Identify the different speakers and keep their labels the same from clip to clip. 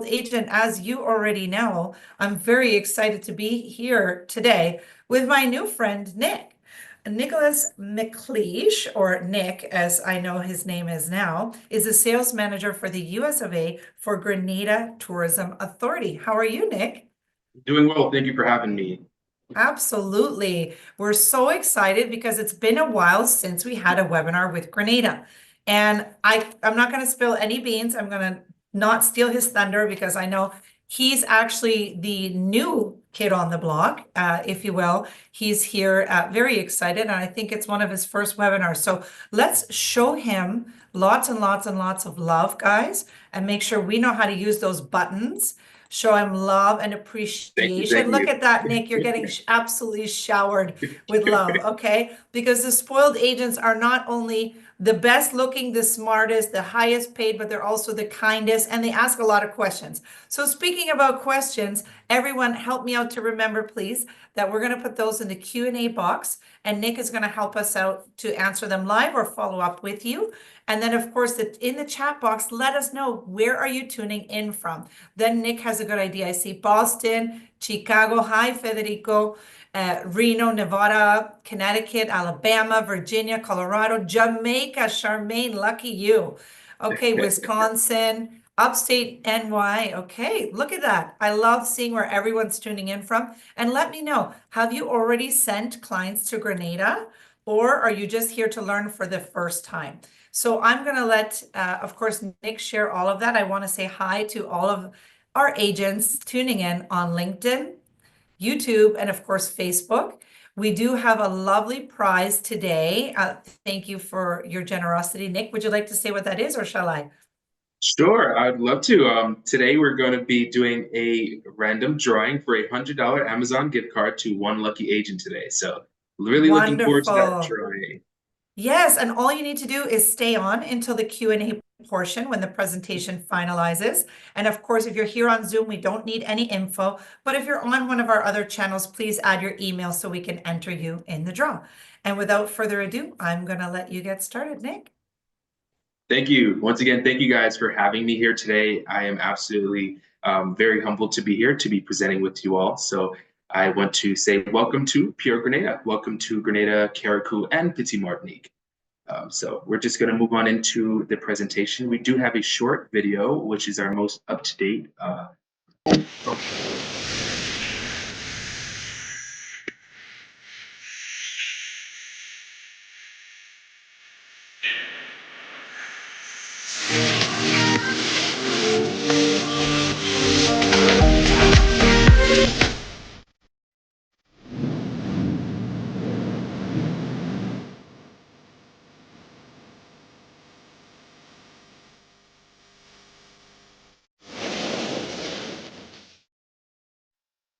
Speaker 1: Spoiled Agent. As you already know, I'm very excited to be here today with my new friend, Nick. Nicholas McLeish, or Nick, as I know his name is now, is a sales manager for the US of A for Grenada Tourism Authority. How are you, Nick?
Speaker 2: Doing well. Thank you for having me.
Speaker 1: Absolutely. We're so excited because it's been a while since we had a webinar with Grenada. And I'm not going to spill any beans. I'm going to not steal his thunder because I know he's actually the new kid on the block, if you will. He's here, very excited, and I think it's one of his first webinars. So let's show him lots and lots and lots of love, guys, and make sure we know how to use those buttons. Show him love and
Speaker 2: Thank you. Thank
Speaker 1: appreciation. Look
Speaker 2: you.
Speaker 1: at that, Nick. You're getting absolutely showered with love, okay? Because the spoiled agents are not only the best looking, the smartest, the highest paid, but they're also the kindest, and they ask a lot of questions. So speaking about questions, everyone help me out to remember, please, that we're going to put those in the Q&A box, and Nick is going to help us out to answer them live or follow up with you. And then, of course, in the chat box, let us know, where are you tuning in from? Then Nick has a good idea. I see Boston, Chicago. Hi, Federico. Reno, Nevada, Connecticut, Alabama, Virginia, Colorado, Jamaica. Charmaine, lucky you. Okay, Wisconsin, upstate NY. Okay, look at that. I love seeing where everyone's tuning in from. And let me know, have you already sent clients to Grenada, or are you just here to learn for the first time? So I'm going to let, of course, Nick share all of that. I want to say hi to all of our agents tuning in on LinkedIn, YouTube, and of course, Facebook. We do have a lovely prize today. Thank you for your generosity. Nick, would you like to say what that is, or shall I?
Speaker 2: Sure, I'd love to. Today we're going to be doing a random drawing for a $100 Amazon gift card to one lucky agent today. So really looking forward to that
Speaker 1: Wonderful.
Speaker 2: drawing.
Speaker 1: Yes, and all you need to do is stay on until the Q&A portion when the presentation finalizes. And of course, if you're here on Zoom, we don't need any info. But if you're on one of our other channels, please add your email so we can enter you in the draw. And without further ado, I'm going to let you get started, Nick.
Speaker 2: Thank you. Once again, thank you guys for having me here today. I am absolutely very humbled to be here to be presenting with you all. So I want to say welcome to Pure Grenada. Welcome to Grenada, Carriacou, and Petit Martinique. So we're just going to move on into the presentation. We do have a short video, which is our most up-to-date.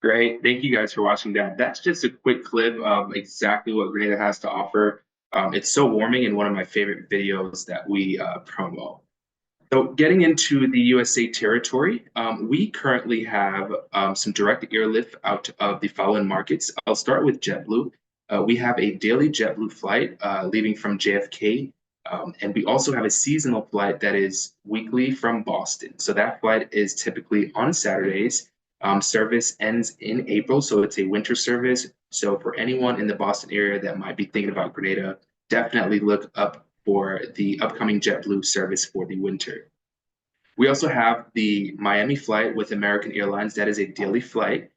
Speaker 2: Great. Thank you guys for watching that. That's just a quick clip of exactly what Grenada has to offer. It's so warming and one of my favorite videos that we promote. So getting into the USA territory, we currently have some direct airlift out of the following markets. I'll start with JetBlue. We have a daily JetBlue flight leaving from JFK, and we also have a seasonal flight that is weekly from Boston. So that flight is typically on Saturdays. Service ends in April, so it's a winter service. So for anyone in the Boston area that might be thinking about Grenada, definitely look up for the upcoming JetBlue service for the winter. We also have the Miami flight with American Airlines. That is a daily flight.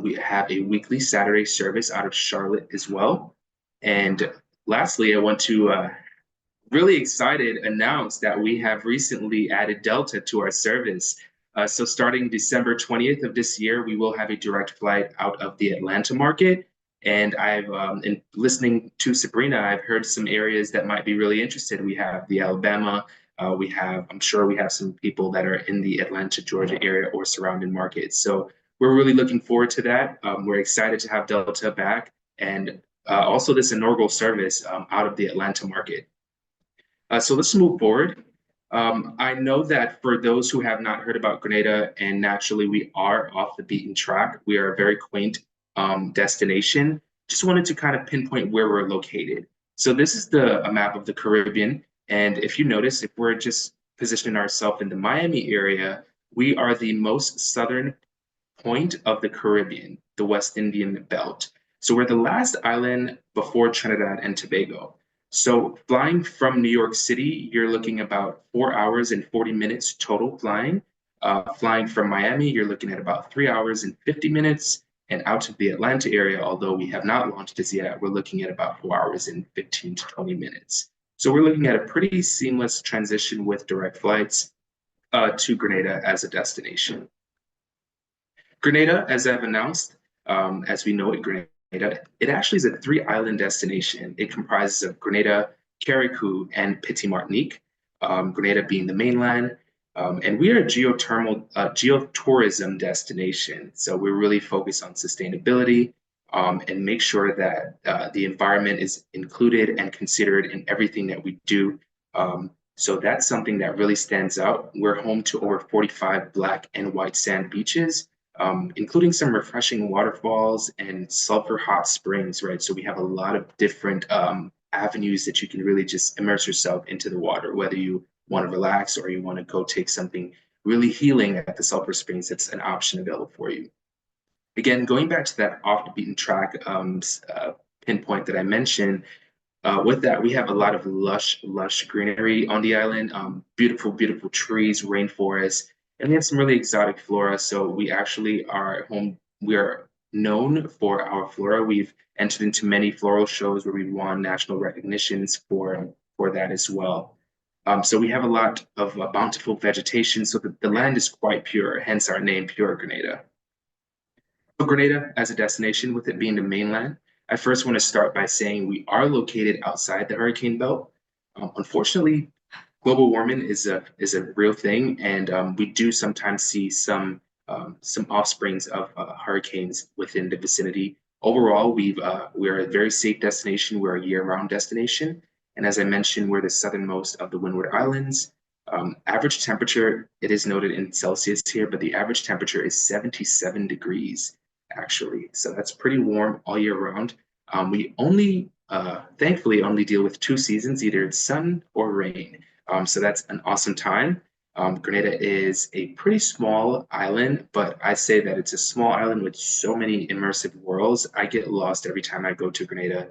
Speaker 2: We have a weekly Saturday service out of Charlotte as well. And lastly, I want to really excited announce that we have recently added Delta to our service. So starting December 20th of this year, we will have a direct flight out of the Atlanta market. And I've, in listening to Sabrina, I've heard some areas that might be really interested. We have the Alabama, I'm sure we have some people that are in the Atlanta, Georgia area or surrounding markets. So we're really looking forward to that. We're excited to have Delta back, and also this inaugural service out of the Atlanta market. So let's move forward. I know that for those who have not heard about Grenada, and naturally we are off the beaten track, we are a very quaint destination. Just wanted to kind of pinpoint where we're located. So this is a map of the Caribbean. And if you notice, if we're just positioning ourselves in the Miami area, We are the most southern point of the Caribbean, the West Indian belt. So we're the last island before Trinidad and Tobago. So flying from New York City, you're looking about 4 hours and 40 minutes total flying. Flying from Miami, you're looking at about 3 hours and 50 minutes. And out of the Atlanta area, although we have not launched as yet, we're looking at about 4 hours and 15 to 20 minutes. So we're looking at a pretty seamless transition with direct flights to Grenada as a destination. Grenada, as I've announced, as we know it, Grenada, it actually is a three-island destination. It comprises of Grenada, Carriacou, and Petit Martinique, Grenada being the mainland. And we are a geotourism destination. So we're really focused on sustainability and make sure that the environment is included and considered in everything that we do. So that's something that really stands out. We're home to over 45 black and white sand beaches, including some refreshing waterfalls and sulfur hot springs, right? So we have a lot of different avenues that you can really just immerse yourself into the water, whether you want to relax or you want to go take something really healing at the sulfur springs. It's an option available for you. Again, going back to that off the beaten track pinpoint that I mentioned, with that, we have a lot of lush greenery on the island, beautiful, beautiful trees, rainforests, and we have some really exotic flora. So we actually we are known for our flora. We've entered into many floral shows where we've won national recognitions for that as well. So we have a lot of bountiful vegetation, so the land is quite pure, hence our name, Pure Grenada. So Grenada as a destination, with it being the mainland, I first want to start by saying we are located outside the hurricane belt. Unfortunately, global warming is a real thing, and we do sometimes see some offsprings of hurricanes within the vicinity. Overall, we're a very safe destination. We're a year-round destination, and as I mentioned, we're the southernmost of the Windward Islands. Average temperature, it is noted in Celsius here, but the average temperature is 77 degrees actually. So that's pretty warm all year round. We only, thankfully, only deal with two seasons, either sun or rain. So that's an awesome time. Grenada is a pretty small island, but I say that it's a small island with so many immersive worlds. I get lost every time I go to Grenada.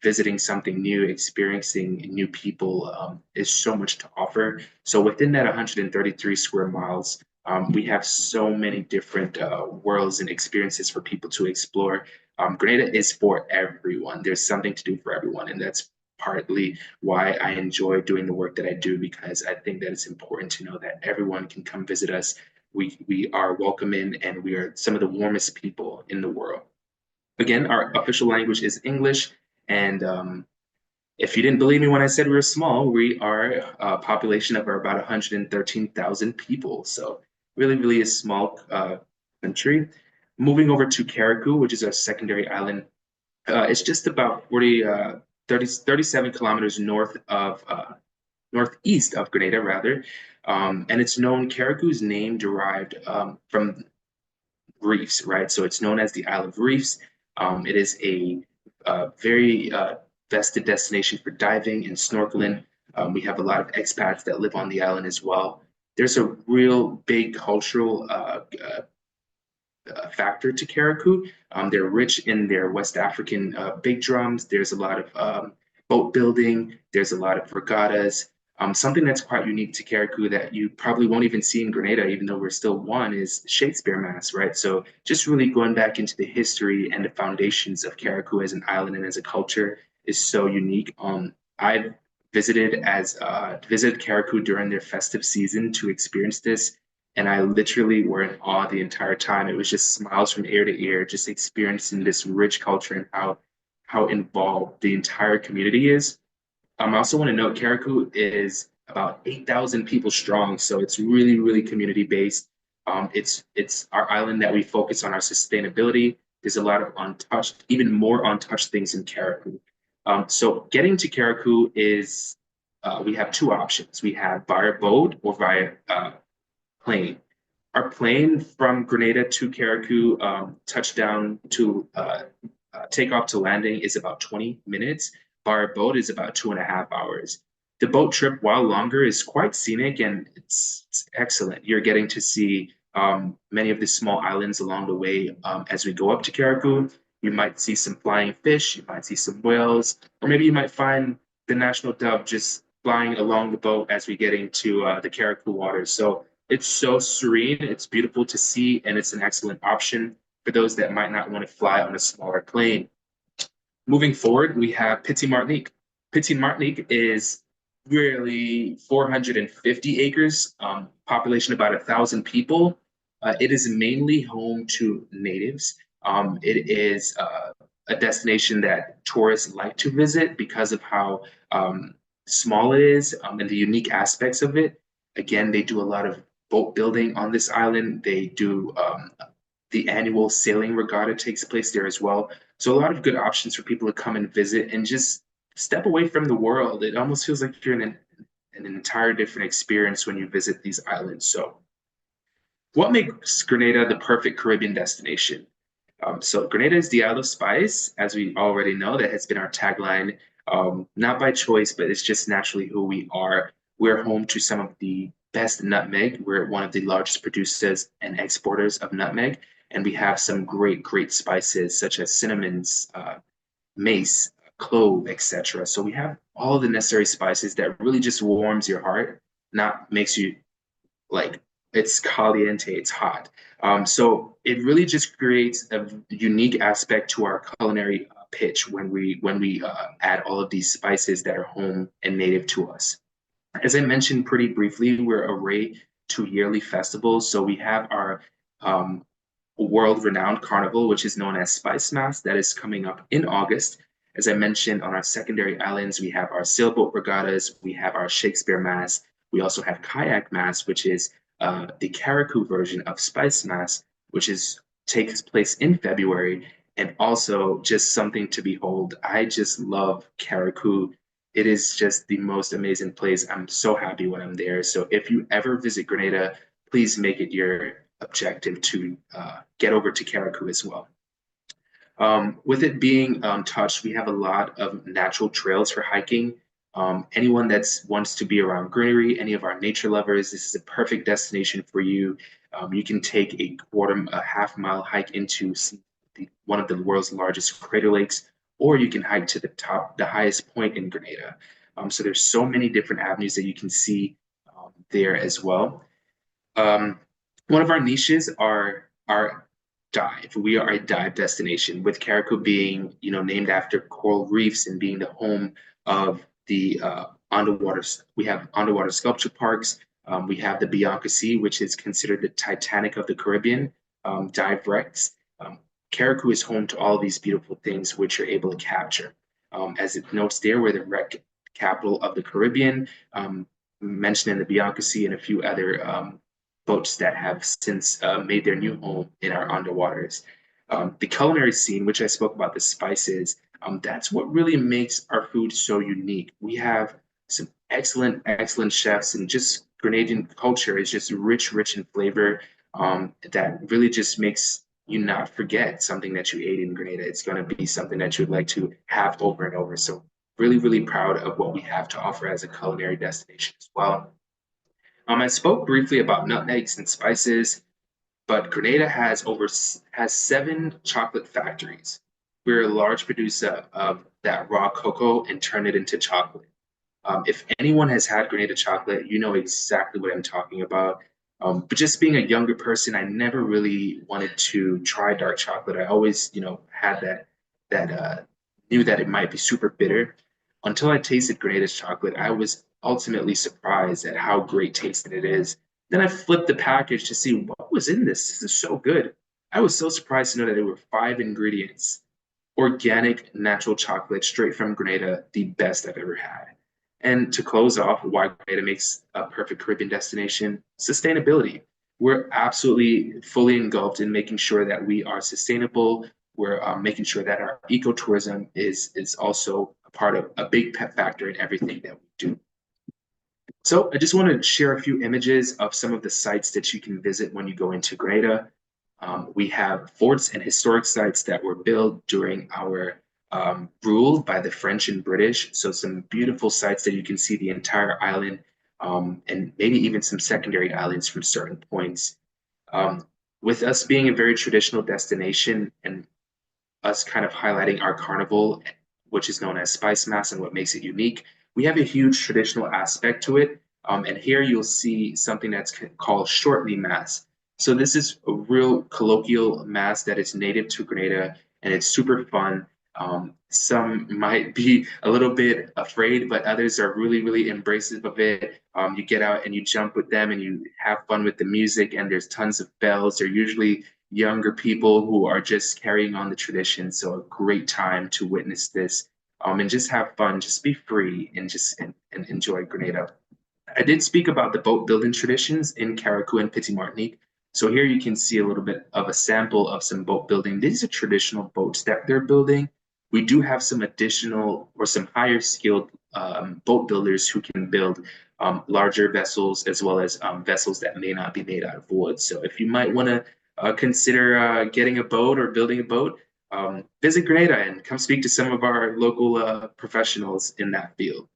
Speaker 2: Visiting something new, experiencing new people is so much to offer. So within that 133 square miles, we have so many different worlds and experiences for people to explore. Grenada is for everyone. There's something to do for everyone, and that's partly why I enjoy doing the work that I do, because I think that it's important to know that everyone can come visit us. We are welcoming, and we are some of the warmest people in the world. Again, our official language is English, and if you didn't believe me when I said we were small, we are a population of about 113,000 people. So really, really a small country. Moving over to Carriacou, which is our secondary island, it's just about 37 kilometers northeast of Grenada, rather. And it's known, Carriacou's name derived from reefs, right? So it's known as the Isle of Reefs. It is a very vested destination for diving and snorkeling. We have a lot of expats that live on the island as well. There's a real big cultural factor to Carriacou. They're rich in their West African big drums. There's a lot of boat building. There's a lot of regattas. Something that's quite unique to Carriacou that you probably won't even see in Grenada, even though we're still one, is Shakespeare Mass, right? So just really going back into the history and the foundations of Carriacou as an island and as a culture is so unique. I've visited Carriacou during their festive season to experience this, and I literally were in awe the entire time. It was just smiles from ear to ear, just experiencing this rich culture and how involved the entire community is. I also want to note Carriacou is about 8,000 people strong, so it's really, really community based. It's our island that we focus on our sustainability. There's a lot of untouched, even more untouched things in Carriacou. So getting to Carriacou is we have two options. We have via boat or via plane. Our plane from Grenada to Carriacou, touchdown to takeoff to landing is about 20 minutes. Our boat is about 2.5 hours. The boat trip, while longer, is quite scenic and it's excellent. You're getting to see many of the small islands along the way as we go up to Carriacou. You might see some flying fish, you might see some whales, or maybe you might find the national dove just flying along the boat as we get into the Carriacou waters. So it's so serene, it's beautiful to see, and it's an excellent option for those that might not want to fly on a smaller plane. Moving forward, we have Petit Martinique. Petit Martinique is really 450 acres, population about 1,000 people. It is mainly home to natives. It is a destination that tourists like to visit because of how small it is and the unique aspects of it. Again, they do a lot of boat building on this island. They do the annual sailing regatta takes place there as well. So a lot of good options for people to come and visit and just step away from the world. It almost feels like you're in an entire different experience when you visit these islands. So what makes Grenada the perfect Caribbean destination? So Grenada is the Isle of Spice, as we already know. That has been our tagline, not by choice, but it's just naturally who we are. We're home to some of the best nutmeg. We're one of the largest producers and exporters of nutmeg, and we have some great spices such as cinnamons, mace, clove, etc. So we have all the necessary spices that really just warms your heart, not makes you like it's caliente, it's hot. So it really just creates a unique aspect to our culinary pitch when we add all of these spices that are home and native to us. As I mentioned pretty briefly, we're array to yearly festivals. So we have our world-renowned carnival, which is known as Spice Mass, that is coming up in August. As I mentioned, on our secondary islands, we have our sailboat regattas, we have our Shakespeare Mass, we also have Kayak Mass, which is the Carriacou version of Spice Mass, which is takes place in February, and also just something to behold. I just love Carriacou. It is just the most amazing place. I'm so happy when I'm there. So if you ever visit Grenada, please make it your objective to get over to Carriacou as well. With it being untouched, we have a lot of natural trails for hiking. Anyone that wants to be around greenery, any of our nature lovers, this is a perfect destination for you. You can take a half-mile hike into one of the world's largest crater lakes, or you can hike to the top, the highest point in Grenada. So there's so many different avenues that you can see there as well. One of our niches are our dive. We are a dive destination, with Carriacou being, named after coral reefs and being the home of the underwater. We have underwater sculpture parks. We have the Bianca Sea, which is considered the Titanic of the Caribbean, dive wrecks. Carriacou is home to all of these beautiful things which you're able to capture. As it notes there, we're the wreck capital of the Caribbean, mentioning the Bianca Sea and a few other boats that have since made their new home in our underwaters. The culinary scene, which I spoke about, the spices, that's what really makes our food so unique. We have some excellent chefs, and just Grenadian culture is just rich in flavor, that really just makes you not forget something that you ate in Grenada. It's going to be something that you'd like to have over and over. So really proud of what we have to offer as a culinary destination as well. I spoke briefly about nutmegs and spices, but Grenada has 7 chocolate factories. We're a large producer of that raw cocoa and turn it into chocolate. If anyone has had Grenada chocolate, you know exactly what I'm talking about. But just being a younger person, I never really wanted to try dark chocolate. I always, had that knew that it might be super bitter. Until I tasted Grenada's chocolate, I was ultimately surprised at how great tasting it is. Then I flipped the package to see what was in this. This is so good. I was so surprised to know that there were 5 ingredients. Organic, natural chocolate straight from Grenada, the best I've ever had. And to close off, why Grenada makes a perfect Caribbean destination: sustainability. We're absolutely fully engulfed in making sure that we are sustainable. We're making sure that our ecotourism is also a part of a big pet factor in everything that we do. So I just want to share a few images of some of the sites that you can visit when you go into Grenada. We have forts and historic sites that were built during our ruled by the French and British. So some beautiful sites that you can see the entire island, and maybe even some secondary islands from certain points. Um, with us being a very traditional destination and us kind of highlighting our carnival, which is known as Spice Mass and what makes it unique, we have a huge traditional aspect to it. And here you'll see something that's called shortly mass. So this is a real colloquial mass that is native to Grenada, and it's super fun. Some might be a little bit afraid, but others are really, really embracive of it. You get out and you jump with them and you have fun with the music, and there's tons of bells. They're usually younger people who are just carrying on the tradition. So a great time to witness this, and just have fun, just be free and and enjoy Grenada. I did speak about the boat building traditions in Carriacou and Petit Martinique. So here you can see a little bit of a sample of some boat building. These are traditional boats that they're building. We do have some additional or some higher skilled boat builders who can build larger vessels as well as vessels that may not be made out of wood. So if you might want to consider getting a boat or building a boat, visit Grenada and come speak to some of our local professionals in that field.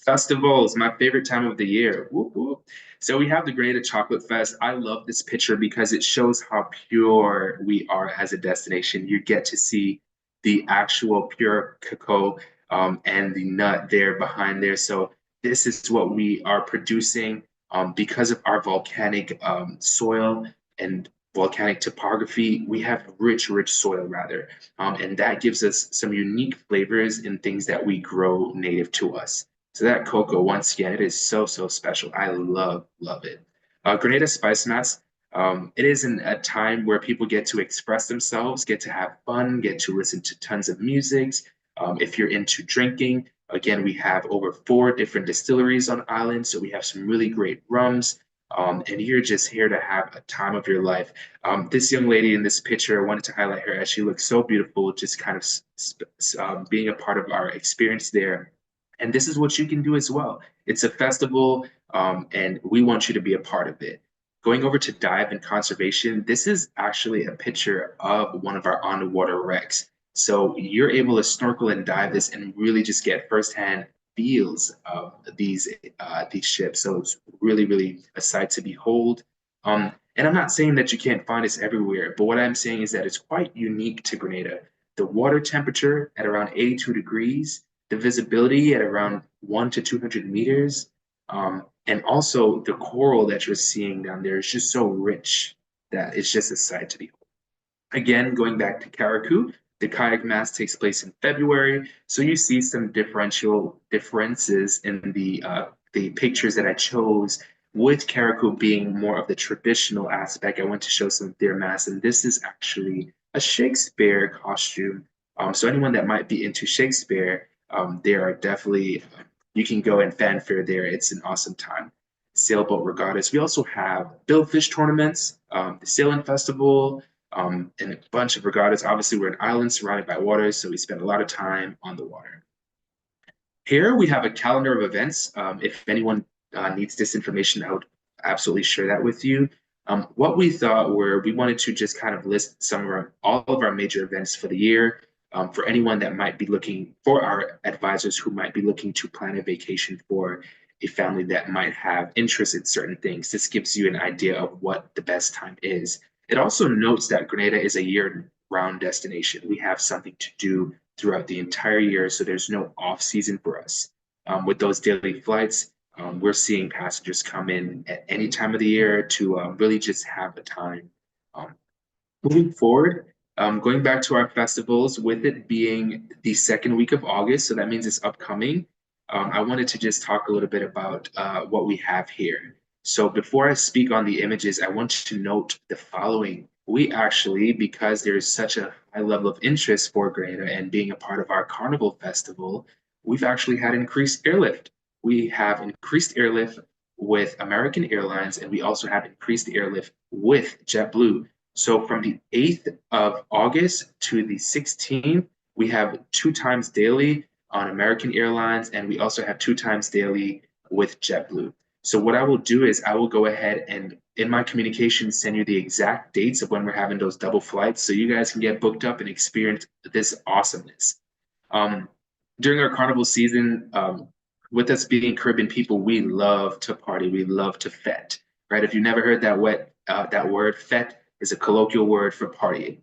Speaker 2: Festivals, my favorite time of the year. Whoop, whoop. So we have the Grenada Chocolate Fest. I love this picture because it shows how pure we are as a destination. You get to see the actual pure cacao and the nut there behind there. So this is what we are producing because of our volcanic soil and volcanic topography. We have rich, rich soil rather, and that gives us some unique flavors in things that we grow native to us. So that cocoa, once again, it is so, so special. I love, love it. Grenada Spice Mats, it is a time where people get to express themselves, get to have fun, get to listen to tons of music. If you're into drinking, again, we have over 4 different distilleries on island, so we have some really great rums. And you're just here to have a time of your life. This young lady in this picture, I wanted to highlight her as she looks so beautiful, just kind of being a part of our experience there. And this is what you can do as well. It's a festival, and we want you to be a part of it. Going over to dive and conservation, this is actually a picture of one of our underwater wrecks. So you're able to snorkel and dive this and really just get firsthand feels of these ships. So it's really, really a sight to behold. And I'm not saying that you can't find this everywhere, but what I'm saying is that it's quite unique to Grenada. The water temperature at around 82 degrees, the visibility at around 1 to 200 meters, and also the coral that you're seeing down there is just so rich that it's just a sight to behold. Again, going back to Carriacou, the kayak mass takes place in February, so you see some differential differences in the pictures that I chose. With Carriacou being more of the traditional aspect, I want to show some of their mass, and this is actually a Shakespeare costume. So anyone that might be into Shakespeare, there are definitely you can go and fanfare there. It's an awesome time. Sailboat regattas. We also have billfish tournaments, the sailing festival, and a bunch of regattas. Obviously, we're an island surrounded by water, so we spend a lot of time on the water. Here we have a calendar of events. If anyone needs this information, I would absolutely share that with you. What we thought were we wanted to just kind of list all of our major events for the year. For anyone that might be looking for our advisors who might be looking to plan a vacation for a family that might have interest in certain things. This gives you an idea of what the best time is. It also notes that Grenada is a year-round destination. We have something to do throughout the entire year, so there's no off season for us. With those daily flights, we're seeing passengers come in at any time of the year to really just have a time. Um, Moving forward, going back to our festivals, with it being the second week of August, so that means it's upcoming. I wanted to just talk a little bit about what we have here. So before I speak on the images, I want to note the following. We actually, because there is such a high level of interest for Grenada and being a part of our Carnival Festival, we've actually had increased airlift. We have increased airlift with American Airlines, and we also have increased airlift with JetBlue. So from the 8th of August to the 16th, we have 2 times daily on American Airlines, and we also have 2 times daily with JetBlue. So what I will do is I will go ahead and in my communication send you the exact dates of when we're having those double flights so you guys can get booked up and experience this awesomeness. Um, During our carnival season, with us being Caribbean people, we love to party. We love to fet, right? If you never heard that word, fet is a colloquial word for partying.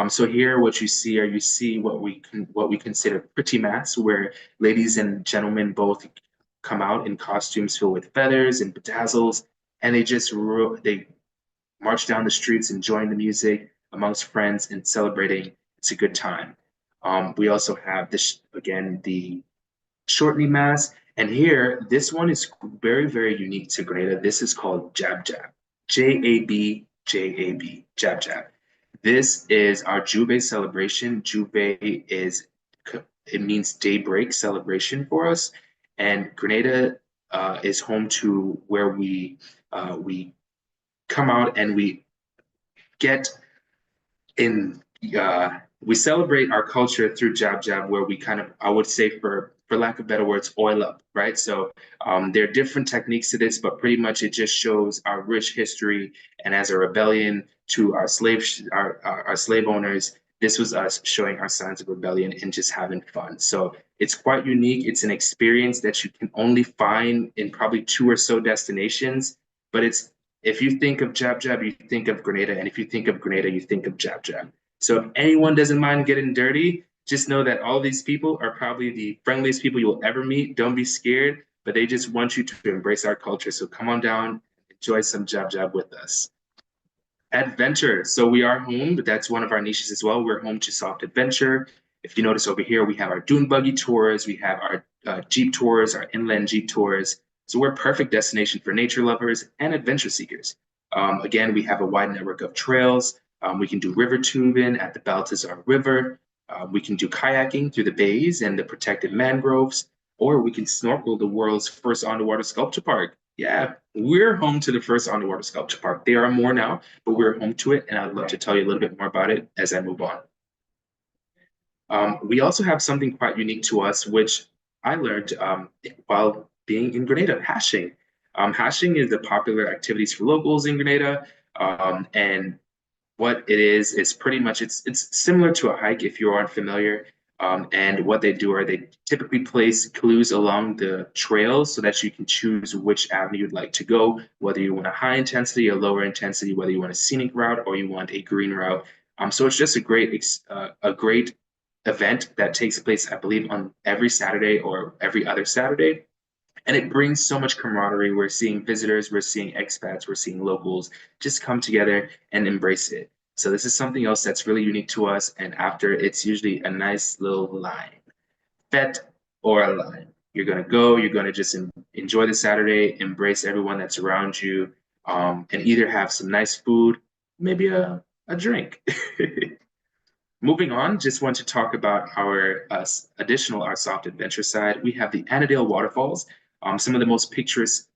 Speaker 2: So here, what you see are you see what we consider pretty mass, where ladies and gentlemen both come out in costumes filled with feathers and bedazzles, and they march down the streets, enjoying the music amongst friends and celebrating. It's a good time. We also have this again, the shortening mass. And here, this one is very, very unique to Grenada. This is called Jab Jab. Jab, Jab Jab. This is our Juve celebration. Juve is, it means daybreak celebration for us. And Grenada is home to where we come out and we get in we celebrate our culture through jab jab where we kind of I would say for lack of better words oil up, right? So there are different techniques to this, but pretty much it just shows our rich history. And as a rebellion to our slave owners, this was us showing our signs of rebellion and just having fun. So it's quite unique. It's an experience that you can only find in probably two or so destinations, but it's if you think of Jab Jab, you think of Grenada, and if you think of Grenada, you think of Jab Jab. So if anyone doesn't mind getting dirty, just know that all these people are probably the friendliest people you'll ever meet. Don't be scared, but they just want you to embrace our culture. So come on down, enjoy some Jab Jab with us. Adventure. So we are home, but that's one of our niches as well. We're home to soft adventure. If you notice over here, we have our dune buggy tours, we have our Jeep tours, our inland Jeep tours. So we're a perfect destination for nature lovers and adventure seekers. Again, we have a wide network of trails. We can do river tubing at the Baltazar River. We can do kayaking through the bays and the protected mangroves, or we can snorkel the world's first underwater sculpture park. Yeah, we're home to the first underwater sculpture park. There are more now, but we're home to it, and I'd love to tell you a little bit more about it as I move on. We also have something quite unique to us, which I learned while being in Grenada, hashing. Hashing is the popular activities for locals in Grenada, and what it is pretty much it's similar to a hike if you aren't familiar. And what they do are they typically place clues along the trails so that you can choose which avenue you'd like to go, whether you want a high intensity or lower intensity, whether you want a scenic route or you want a green route. So it's just a great event that takes place, I believe, on every Saturday or every other Saturday. And it brings so much camaraderie. We're seeing visitors, we're seeing expats, we're seeing locals just come together and embrace it. So this is something else that's really unique to us. And after, it's usually a nice little line, fet or a line. You're gonna go, you're gonna just enjoy the Saturday, embrace everyone that's around you, and either have some nice food, maybe a drink. Moving on, just want to talk about our our soft adventure side. We have the Annandale waterfalls, some of the most picturesque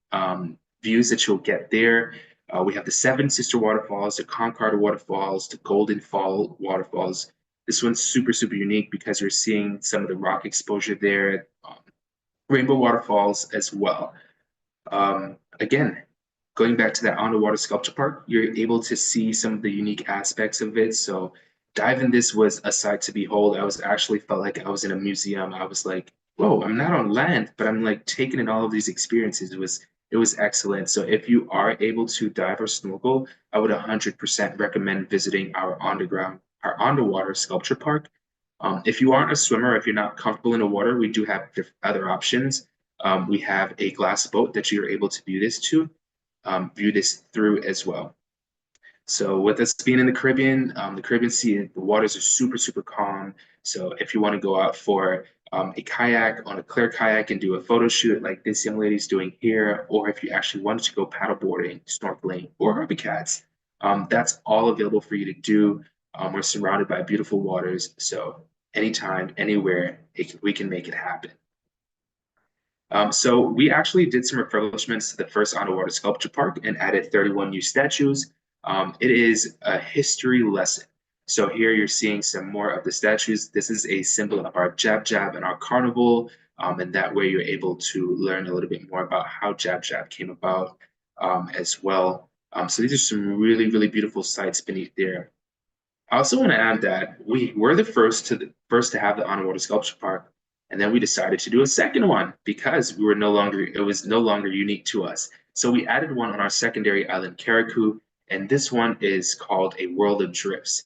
Speaker 2: views that you'll get there. We have the Seven Sister waterfalls, the Concord waterfalls, the Golden Fall waterfalls. This one's super, super unique because you're seeing some of the rock exposure there, rainbow waterfalls as well. Again, going back to that underwater sculpture park, you're able to see some of the unique aspects of it. So diving this was a sight to behold. I was actually felt like I was in a museum. I was like, whoa, I'm not on land, but I'm like taking in all of these experiences. It was excellent. So if you are able to dive or snorkel, I would 100% recommend visiting our underwater sculpture park. If you aren't a swimmer, if you're not comfortable in the water, we do have other options. We have a glass boat that you're able to view this through as well. So with us being in the Caribbean Sea, the waters are super, super calm. So if you want to go out for a kayak on a clear kayak and do a photo shoot like this young lady's doing here, or if you actually wanted to go paddleboarding, snorkeling, or Harvey cats, that's all available for you to do. We're surrounded by beautiful waters, so anytime, anywhere, we can make it happen. So we actually did some refurbishments to the first underwater sculpture park and added 31 new statues. It is a history lesson. So here you're seeing some more of the statues. This is a symbol of our Jab Jab and our carnival. And that way you're able to learn a little bit more about how Jab Jab came about as well. So these are some really, really beautiful sites beneath there. I also want to add that we were the first to have the on water sculpture park, and then we decided to do a second one because it was no longer unique to us. So we added one on our secondary island, Karaku, and this one is called A World of Drifts.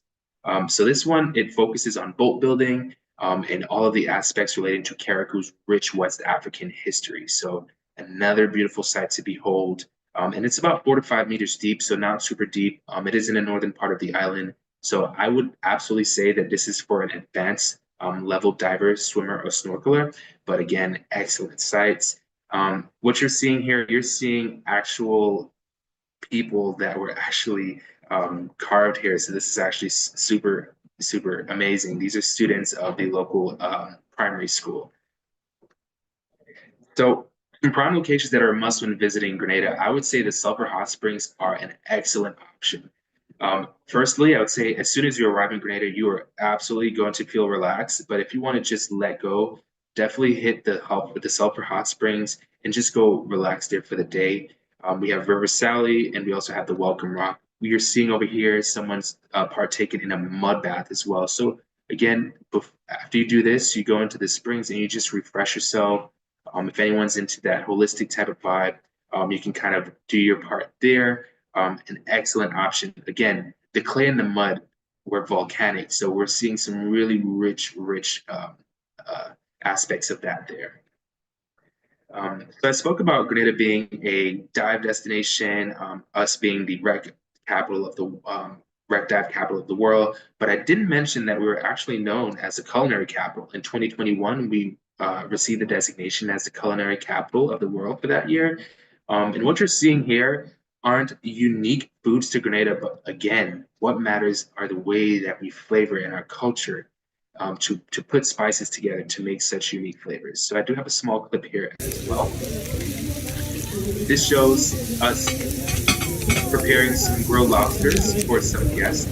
Speaker 2: So this one, it focuses on boat building and all of the aspects relating to Karaku's rich West African history. So another beautiful site to behold. And it's about 4 to 5 meters deep, so not super deep. It is in the northern part of the island. So I would absolutely say that this is for an advanced level diver, swimmer, or snorkeler. But again, excellent sites. What you're seeing here, you're seeing actual people that were actually carved here. So this is actually super, super amazing. These are students of the local primary school. So in prime locations that are a must when visiting Grenada, I would say the sulfur hot springs are an excellent option. Firstly, I would say as soon as you arrive in Grenada, you are absolutely going to feel relaxed. But if you want to just let go, definitely hit the hub with the sulfur hot springs and just go relax there for the day. We have River Sally and we also have the Welcome Rock. We are seeing over here someone's partaken in a mud bath as well. So again, after you do this, you go into the springs and you just refresh yourself. If anyone's into that holistic type of vibe, you can kind of do your part there. An excellent option. Again, the clay and the mud were volcanic, so we're seeing some really rich aspects of that there. So I spoke about Grenada being a dive destination, us being the rec dive capital of the world, but I didn't mention that we were actually known as the culinary capital. In 2021, we received the designation as the culinary capital of the world for that year. And what you're seeing here aren't unique foods to Grenada, but again, what matters are the way that we flavor in our culture to put spices together to make such unique flavors. So I do have a small clip here as well. This shows us preparing some grilled lobsters for some guests.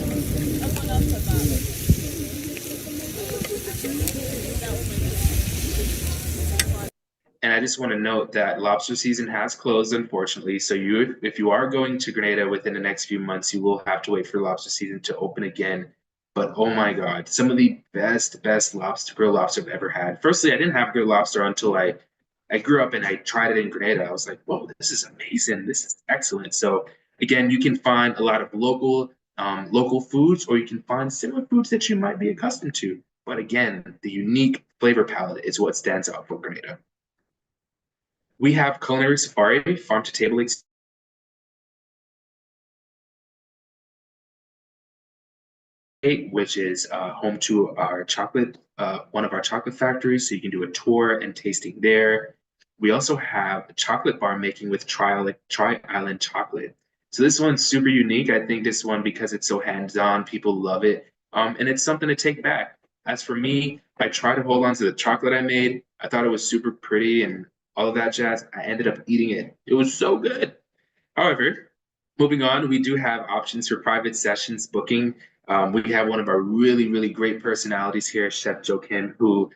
Speaker 2: And I just want to note that lobster season has closed, unfortunately. So if you are going to Grenada within the next few months, you will have to wait for lobster season to open again. But oh my God, some of the best grilled lobster I've ever had. Firstly, I didn't have grilled lobster until I grew up and I tried it in Grenada. I was like, whoa, this is amazing. This is excellent. So again, you can find a lot of local foods, or you can find similar foods that you might be accustomed to. But again, the unique flavor palette is what stands out for Grenada. We have culinary safari, farm to table which is home to our chocolate, one of our chocolate factories. So you can do a tour and tasting there. We also have a chocolate bar making with Tri-Island chocolate. So this one's super unique. I think this one, because it's so hands-on, people love it. And it's something to take back. As for me, I try to hold on to the chocolate I made. I thought it was super pretty and all of that jazz. I ended up eating it. It was so good. However, moving on, we do have options for private sessions booking. We have one of our really great personalities here, Chef Joakim, who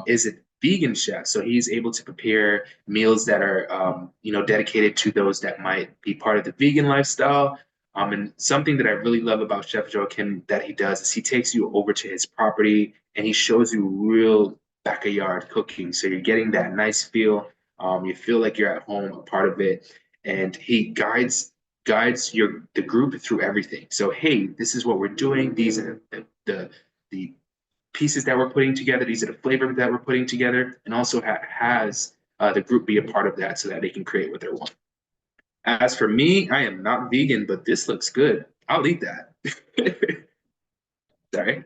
Speaker 2: is a vegan chef. So he's able to prepare meals that are, dedicated to those that might be part of the vegan lifestyle. And something that I really love about Chef Joakim that he does is he takes you over to his property and he shows you real backyard cooking. So you're getting that nice feel. You feel like you're at home, a part of it, and he guides the group through everything. So hey, this is what we're doing. These are the pieces that we're putting together. These are the flavors that we're putting together, and also has the group be a part of that so that they can create what they want. As for me, I am not vegan, but this looks good. I'll eat that. Sorry.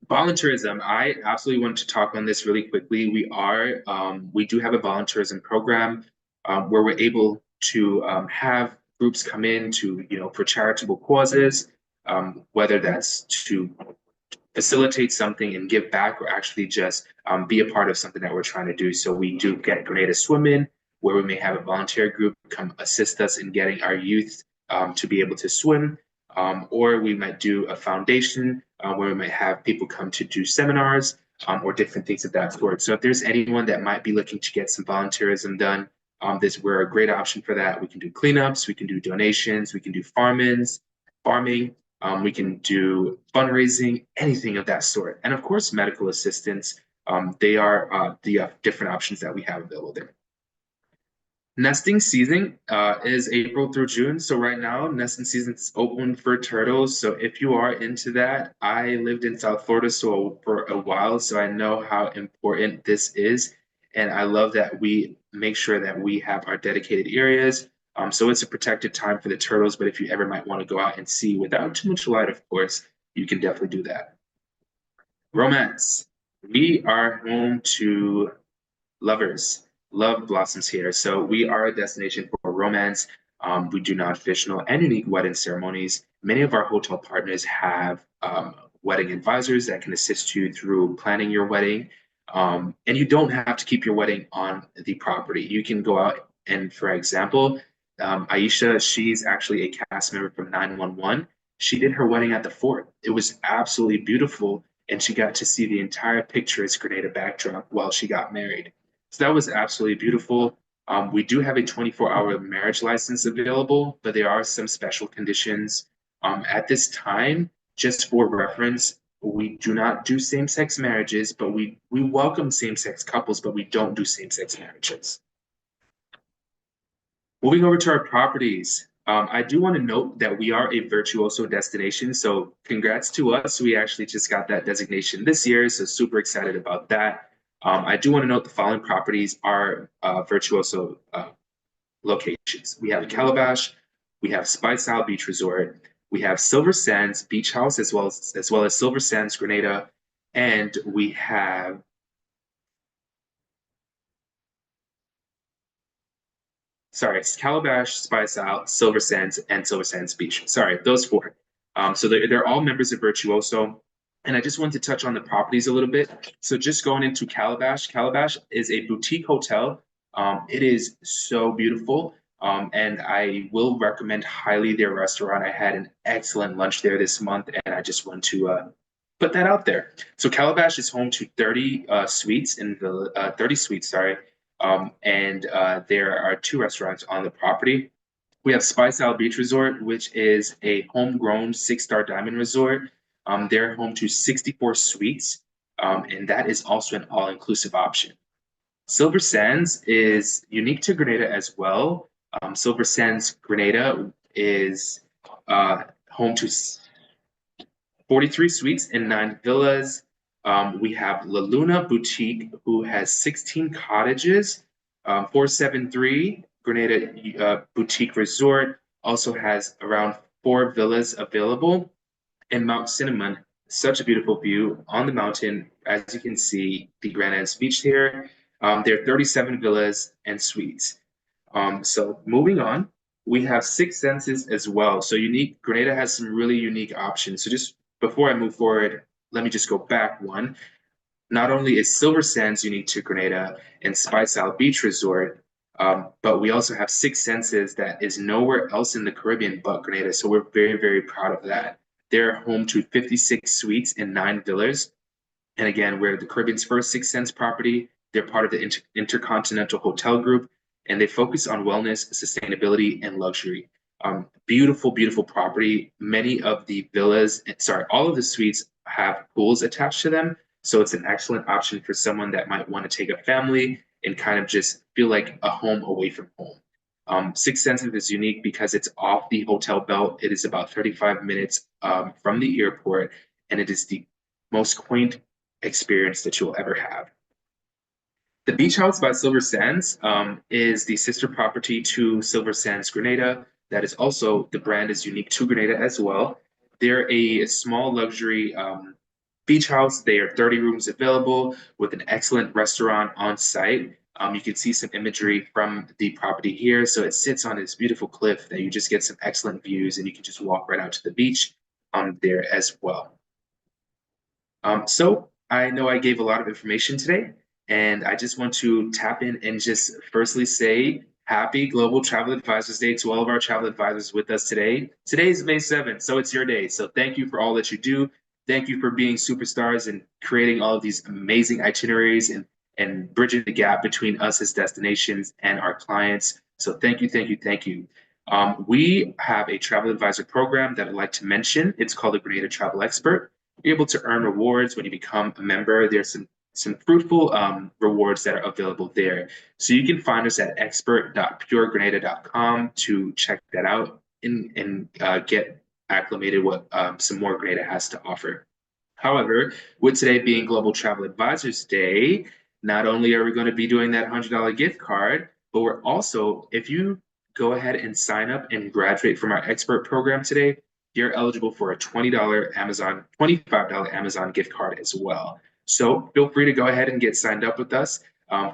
Speaker 2: Volunteerism. I absolutely want to talk on this really quickly. We do have a volunteerism program where we're able to have groups come in to, for charitable causes, whether that's to facilitate something and give back, or actually just be a part of something that we're trying to do. So we do get Grenada Swim In, where we may have a volunteer group come assist us in getting our youth to be able to swim. Or we might do a foundation where we might have people come to do seminars. or different things of that sort. So if there's anyone that might be looking to get some volunteerism done, we're a great option for that. We can do cleanups, we can do donations, we can do farming, we can do fundraising, anything of that sort. And of course, medical assistance. They are the different options that we have available there. Nesting season is April through June. So right now, nesting season is open for turtles. So if you are into that, I lived in South Florida for a while, so I know how important this is. And I love that we make sure that we have our dedicated areas. So it's a protected time for the turtles, but if you ever might want to go out and see without too much light, of course, you can definitely do that. Romance. We are home to lovers. Love blossoms here. So we are a destination for romance. We do non-traditional and unique wedding ceremonies. Many of our hotel partners have wedding advisors that can assist you through planning your wedding. And you don't have to keep your wedding on the property. You can go out and, for example, Aisha, she's actually a cast member from 911. She did her wedding at the fort. It was absolutely beautiful, and she got to see the entire picturesque Grenada backdrop while she got married. So that was absolutely beautiful. We do have a 24-hour marriage license available, but there are some special conditions. At this time, just for reference, we do not do same-sex marriages, but we welcome same-sex couples, but we don't do same-sex marriages. Moving over to our properties, I do want to note that we are a virtuoso destination. So congrats to us. We actually just got that designation this year, so super excited about that. I do want to note the following properties are virtuoso locations. We have Calabash, we have Spice Isle Beach Resort, we have Silver Sands Beach House, as well as Silver Sands Grenada, and we have it's Calabash, Spice Isle, Silver Sands, and Silver Sands Beach. Sorry, those four. So they're all members of Virtuoso. And I just wanted to touch on the properties a little bit. So just going into Calabash, Calabash is a boutique hotel. It is so beautiful. And I will recommend highly their restaurant. I had an excellent lunch there this month, and I just want to put that out there. So Calabash is home to 30 suites in the 30 suites, sorry. And there are 2 restaurants on the property. We have Spice Isle Beach Resort, which is a homegrown 6-star diamond resort. They're home to 64 suites, and that is also an all-inclusive option. Silver Sands is unique to Grenada as well. Silver Sands Grenada is home to 43 suites and 9 villas. We have La Luna Boutique, who has 16 cottages. 473 Grenada Boutique Resort also has around 4 villas available. And Mount Cinnamon, such a beautiful view on the mountain. As you can see, the Grand Beach here. There are 37 villas and suites. So moving on, we have Six Senses as well. So Grenada has some really unique options. So just before I move forward, let me just go back one. Not only is Silver Sands unique to Grenada and Spice Isle Beach Resort, but we also have Six Senses that is nowhere else in the Caribbean but Grenada. So we're very, very proud of that. They're home to 56 suites and 9 villas. And again, we're the Caribbean's first Six Sense property. They're part of the Intercontinental Hotel Group, and they focus on wellness, sustainability, and luxury. Beautiful, beautiful property. Many of the villas, all of the suites have pools attached to them. So it's an excellent option for someone that might want to take a family and kind of just feel like a home away from home. Six Senses is unique because it's off the hotel belt. It is about 35 minutes from the airport, and it is the most quaint experience that you'll ever have. The Beach House by Silver Sands is the sister property to Silver Sands Grenada. That is also, the brand is unique to Grenada as well. They're a small luxury beach house. They are 30 rooms available with an excellent restaurant on site. You can see some imagery from the property here. So it sits on this beautiful cliff that you just get some excellent views, and you can just walk right out to the beach there as well. So I know I gave a lot of information today, and I just want to tap in and just firstly say happy Global Travel Advisors Day to all of our travel advisors with us today. Today is May 7th, so it's your day. So thank you for all that you do. Thank you for being superstars and creating all of these amazing itineraries and bridging the gap between us as destinations and our clients. So thank you, thank you, thank you. We have a travel advisor program that I'd like to mention. It's called the Grenada Travel Expert. You're able to earn rewards when you become a member. There's some fruitful rewards that are available there. So you can find us at expert.puregrenada.com to check that out and get acclimated what some more Grenada has to offer. However, with today being Global Travel Advisors Day, not only are we going to be doing that $100 gift card, but we're also, if you go ahead and sign up and graduate from our expert program today, you're eligible for a $25 Amazon gift card as well. So feel free to go ahead and get signed up with us.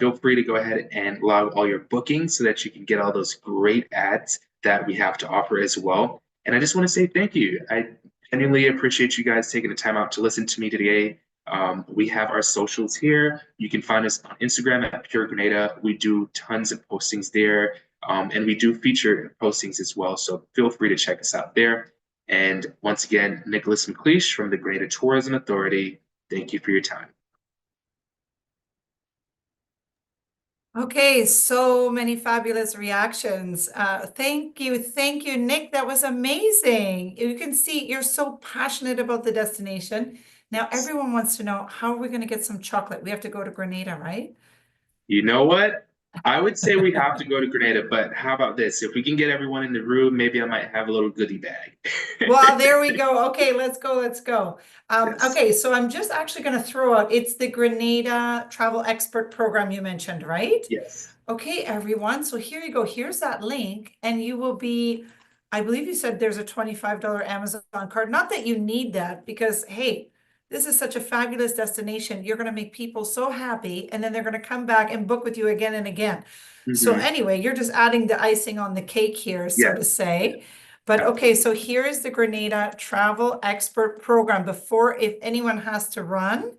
Speaker 2: Feel free to go ahead and log all your bookings so that you can get all those great ads that we have to offer as well. And I just want to say thank you. I genuinely appreciate you guys taking the time out to listen to me today. We have our socials here. You can find us on Instagram at Pure Grenada. We do tons of postings there, and we do feature postings as well. So feel free to check us out there. And once again, Nicholas McLeish from the Grenada Tourism Authority, thank you for your time.
Speaker 1: Okay, so many fabulous reactions. Thank you, Nick. That was amazing. You can see you're so passionate about the destination. Now everyone wants to know, how are we going to get some chocolate? We have to go to Grenada, right?
Speaker 2: You know what? I would say we have to go to Grenada, but how about this? If we can get everyone in the room, maybe I might have a little goodie bag.
Speaker 1: Well, there we go. Okay, let's go, let's go.
Speaker 2: Yes.
Speaker 1: Okay, so I'm just actually going to throw out, it's the Grenada Travel Expert Program you mentioned, right?
Speaker 2: Yes.
Speaker 1: Okay, everyone. So here you go. Here's that link, and you will be, I believe you said there's a $25 Amazon card. Not that you need that, because hey, this is such a fabulous destination. You're going to make people so happy, and then they're going to come back and book with you again and again. So
Speaker 2: Hmm.
Speaker 1: anyway, you're just adding the icing on the cake here, so to
Speaker 2: Yes.
Speaker 1: say. But okay,
Speaker 2: Absolutely.
Speaker 1: so here is the Grenada Travel Expert Program. Before, if anyone has to run,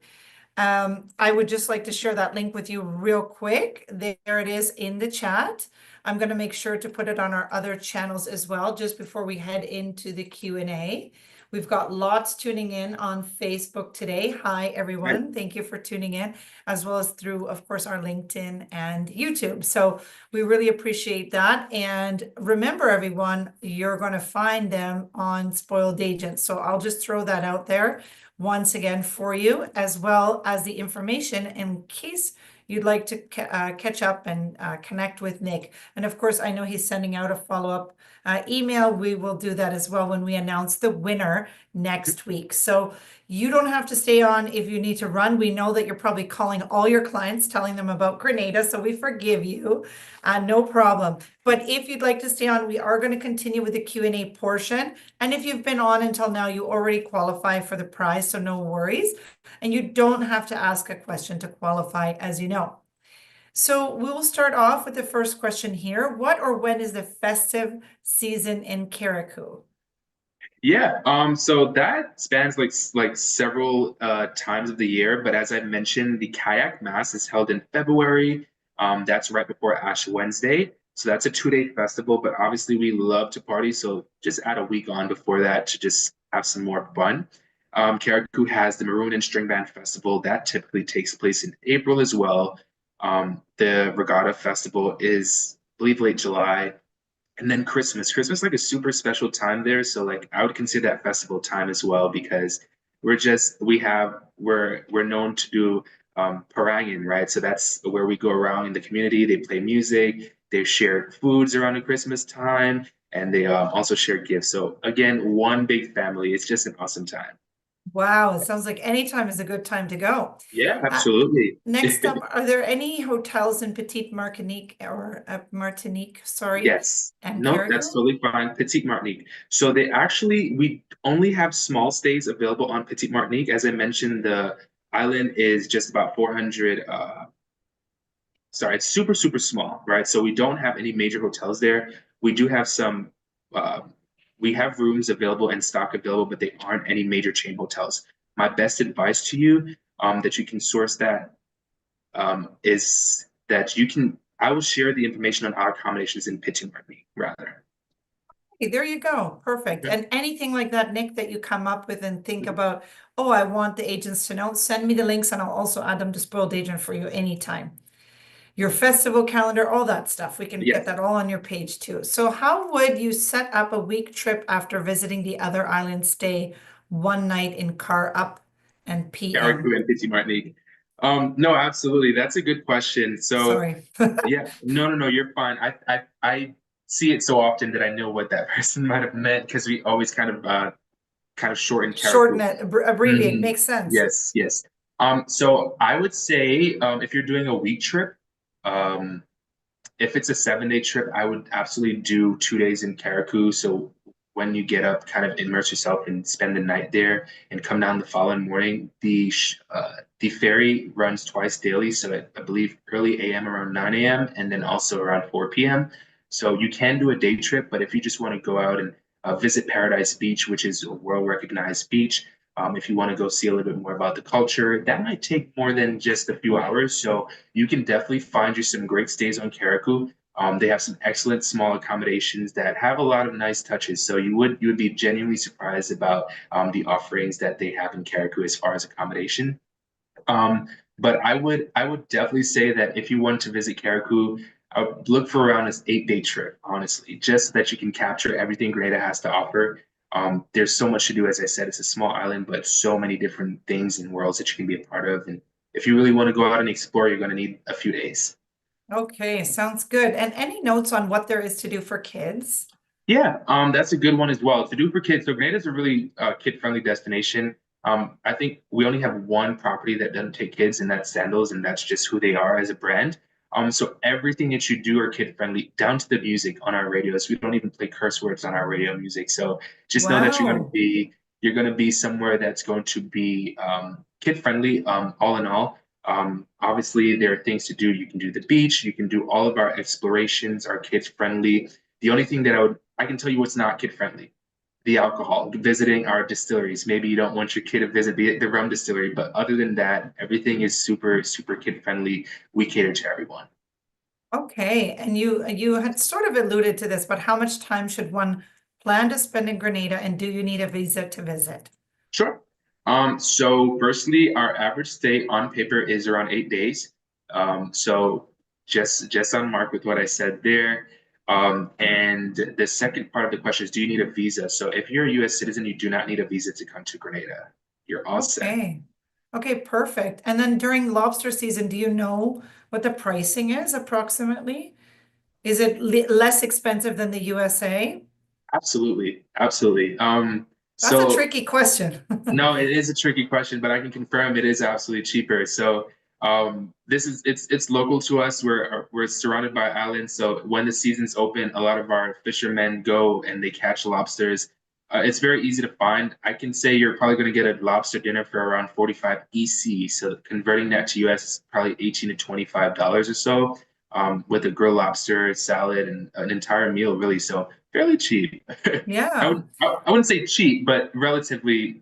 Speaker 1: I would just like to share that link with you real quick. There it is in the chat. I'm going to make sure to put it on our other channels as well, just before we head into the Q&A. We've got lots tuning in on Facebook today. Hi,
Speaker 2: Right.
Speaker 1: everyone. Thank you for tuning in, as well as through, of course, our LinkedIn and YouTube. So we really appreciate that. And remember, everyone, you're going to find them on Spoiled Agents. So I'll just throw that out there once again for you, as well as the information in case you'd like to catch up and connect with Nick. And of course, I know he's sending out a follow-up email. We will do that as well when we announce the winner next week. So you don't have to stay on if you need to run. We know that you're probably calling all your clients, telling them about Grenada, so we forgive you. No problem. But if you'd like to stay on, we are going to continue with the Q&A portion. And if you've been on until now, you already qualify for the prize, so no worries. And you don't have to ask a question to qualify, as you know. So we will start off with the first question here. What or when is the festive season in Carriacou?
Speaker 2: Yeah, so that spans like several times of the year, but as I mentioned, the kayak mass is held in February. That's right before Ash Wednesday. So that's a 2-day festival, but obviously we love to party, so just add a week on before that to just have some more fun. Carriacou has the Maroon and String Band Festival that typically takes place in April as well. The Regatta Festival is, I believe, late July. And then Christmas like a super special time there. So like I would consider that festival time as well because we're known to do parangin, right? So that's where we go around in the community. They play music, they share foods around the Christmas time, and they also share gifts. So again, one big family. It's just an awesome time.
Speaker 1: Wow, it sounds like any time is a good time to go.
Speaker 2: Yeah,
Speaker 1: Uh,
Speaker 2: absolutely.
Speaker 1: Next up, are there any hotels in Petite Martinique or Martinique, sorry,
Speaker 2: Yes.
Speaker 1: and
Speaker 2: No, that's
Speaker 1: Carriacou?
Speaker 2: totally fine. Petite Martinique. So we only have small stays available on Petite Martinique. As I mentioned, the island is just about 400, sorry, it's super, super small, right? So we don't have any major hotels there. We do have uh, we have rooms available and stock available, but they aren't any major chain hotels. My best advice to you, that you can source that is that I will share the information on our accommodations in Pittsburgh, rather.
Speaker 1: There you go. Perfect.
Speaker 2: Okay.
Speaker 1: And anything like that, Nick, that you come up with and think about, oh, I want the agents to know, send me the links and I'll also add them to Spoiled Agent for you anytime. Your festival calendar, all that stuff. We can get
Speaker 2: Yes.
Speaker 1: that all on your page too. So how would you set up a week trip after visiting the other island stay one night in car up and PM?
Speaker 2: Carriacou and Petit Martinique. No, absolutely. That's a good question. So
Speaker 1: Sorry.
Speaker 2: yeah, no, you're fine. I see it so often that I know what that person might have meant because we always kind of shorten
Speaker 1: Shorten
Speaker 2: Carriacou.
Speaker 1: it, abbreviate,
Speaker 2: Mhm.
Speaker 1: makes sense.
Speaker 2: Yes, yes. So I would say if you're doing a week trip, um, if it's a 7 day trip, I would absolutely do 2 days in Carriacou. So when you get up, kind of immerse yourself and spend the night there, and come down the following morning. The ferry runs twice daily, so I believe early AM around 9 a.m. and then also around 4 p.m. So you can do a day trip, but if you just want to go out and visit Paradise Beach, which is a world recognized beach, if you want to go see a little bit more about the culture, that might take more than just a few hours. So you can definitely find you some great stays on Carriacou. They have some excellent small accommodations that have a lot of nice touches. So you would be genuinely surprised about the offerings that they have in Carriacou as far as accommodation. Um, but I would definitely say that if you want to visit Carriacou, I would look for around this 8 day trip, honestly, just so that you can capture everything Grenada has to offer. There's so much to do, as I said, it's a small island, but so many different things and worlds that you can be a part of. And if you really want to go out and explore, you're going to need a few days.
Speaker 1: Okay, sounds good. And any notes on what there is to do for kids?
Speaker 2: Yeah, that's a good one as well. To do for kids, so Grenada's a really kid-friendly destination. I think we only have one property that doesn't take kids, and that's Sandals, and that's just who they are as a brand. So everything that you do are kid-friendly, down to the music on our radios. We don't even play curse words on our radio music. So just know that
Speaker 1: Wow.
Speaker 2: you're gonna be somewhere that's going to be kid-friendly, all in all. Obviously, there are things to do. You can do the beach, you can do all of our explorations, are kids-friendly. The only thing that I can tell you what's not kid friendly. The alcohol, visiting our distilleries. Maybe you don't want your kid to visit the rum distillery, but other than that, everything is super, super kid friendly. We cater to everyone.
Speaker 1: Okay, and you had sort of alluded to this, but how much time should one plan to spend in Grenada, and do you need a visa to visit?
Speaker 2: Sure. So firstly, our average stay on paper is around 8 days. So just on mark with what I said there. And the second part of the question is, do you need a visa? So if you're a US citizen, you do not need a visa to come to Grenada. You're all set.
Speaker 1: Okay. Okay, perfect. And then during lobster season, do you know what the pricing is approximately? Is it less expensive than the USA?
Speaker 2: Absolutely, absolutely.
Speaker 1: That's a
Speaker 2: So
Speaker 1: tricky question.
Speaker 2: no, it is a tricky question, but I can confirm it is absolutely cheaper. So this is it's local to us. We're surrounded by islands. So when the season's open, a lot of our fishermen go and they catch lobsters. It's very easy to find. I can say you're probably going to get a lobster dinner for around 45 EC. So converting that to US is probably 18 to $25 or so, with a grilled lobster, salad, and an entire meal, really. So fairly cheap.
Speaker 1: Yeah,
Speaker 2: I wouldn't say cheap, but relatively